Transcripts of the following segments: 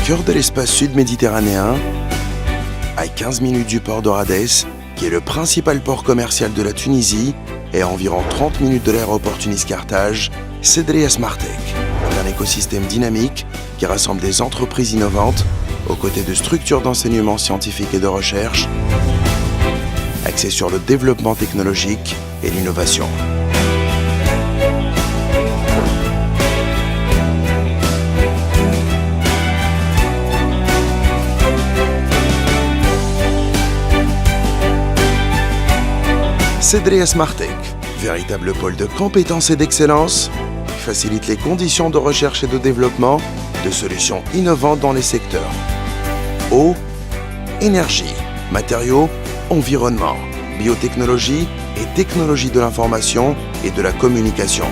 cœur de l'espace sud-méditerranéen, à 15 minutes du port d'Oradès, qui est le principal port commercial de la Tunisie, et à environ 30 minutes de l'aéroport Tunis-Carthage, Cédriya Smartech est un écosystème dynamique qui rassemble des entreprises innovantes aux côtés de structures d'enseignement scientifique et de recherche, axées sur le développement technologique et l'innovation. Cédriya Smartech, véritable pôle de compétences et d'excellence, facilite les conditions de recherche et de développement de solutions innovantes dans les secteurs eau, énergie, matériaux, environnement, biotechnologie et technologie de l'information et de la communication.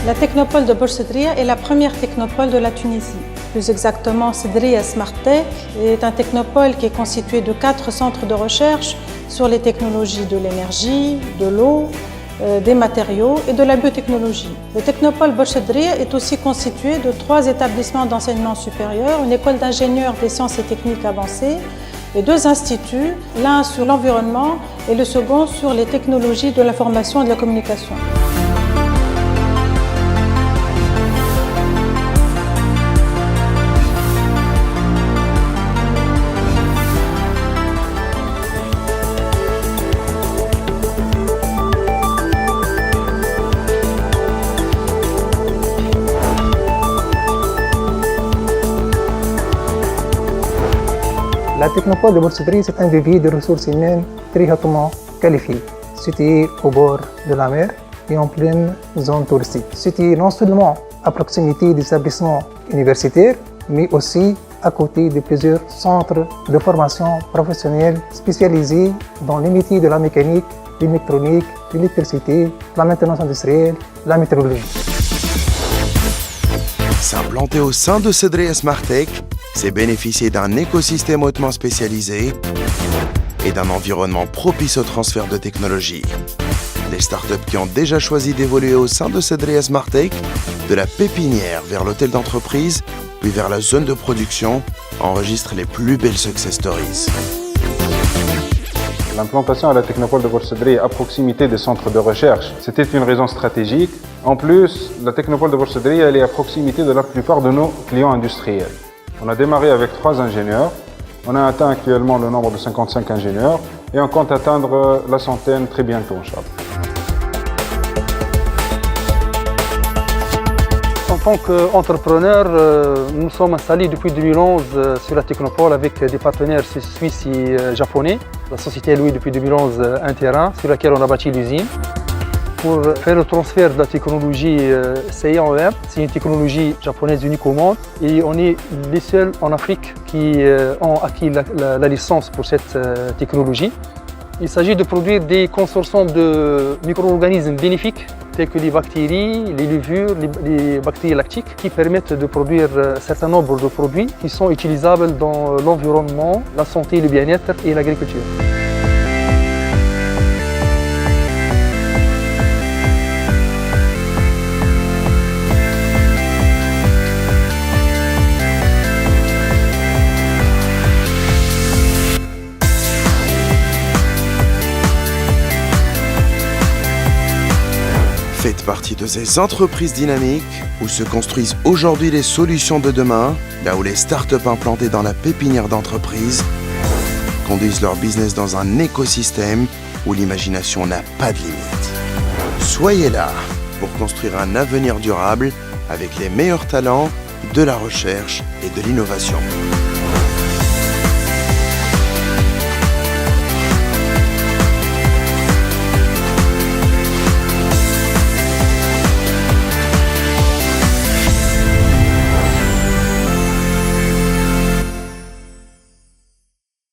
La technopole de Burj Cédriya est la première technopole de la Tunisie. Plus exactement, Cédriya Smartech est un technopole qui est constitué de 4 centres de recherche sur les technologies de l'énergie, de l'eau, des matériaux et de la biotechnologie. Le technopole Burj Cédriya est aussi constitué de 3 établissements d'enseignement supérieur, une école d'ingénieurs des sciences et techniques avancées et 2 instituts, l'un sur l'environnement et le second sur les technologies de l'information et de la communication. La technopole de Burj Cédriya, c'est un vivier de ressources humaines très hautement qualifiées, situé au bord de la mer et en pleine zone touristique. Situé non seulement à proximité des établissements universitaires, mais aussi à côté de plusieurs centres de formation professionnelle spécialisés dans les métiers de la mécanique, l'électronique, l'électricité, la maintenance industrielle, la météorologie. S'implanter au sein de Cédriya Smartech, c'est bénéficier d'un écosystème hautement spécialisé et d'un environnement propice au transfert de technologies. Les startups qui ont déjà choisi d'évoluer au sein de Cédriya Smartech, de la pépinière vers l'hôtel d'entreprise, puis vers la zone de production, enregistrent les plus belles success stories. L'implantation à la technopole de Burj Cédriya à proximité des centres de recherche, c'était une raison stratégique. En plus, la technopole de Burj Cédriya elle est à proximité de la plupart de nos clients industriels. On a démarré avec 3 ingénieurs, on a atteint actuellement le nombre de 55 ingénieurs et on compte atteindre la centaine très bientôt, Inch'Allah. En tant qu'entrepreneur, nous sommes installés depuis 2011 sur la technopole avec des partenaires suisses et japonais. La société a loué depuis 2011 un terrain sur lequel on a bâti l'usine. Pour faire le transfert de la technologie CIAEM, c'est une technologie japonaise unique au monde et on est les seuls en Afrique qui ont acquis la licence pour cette technologie. Il s'agit de produire des consortiums de micro-organismes bénéfiques tels que les bactéries, les levures, les bactéries lactiques qui permettent de produire un certain nombre de produits qui sont utilisables dans l'environnement, la santé, le bien-être et l'agriculture. Faites partie de ces entreprises dynamiques où se construisent aujourd'hui les solutions de demain, là où les startups implantées dans la pépinière d'entreprise conduisent leur business dans un écosystème où l'imagination n'a pas de limite. Soyez là pour construire un avenir durable avec les meilleurs talents de la recherche et de l'innovation.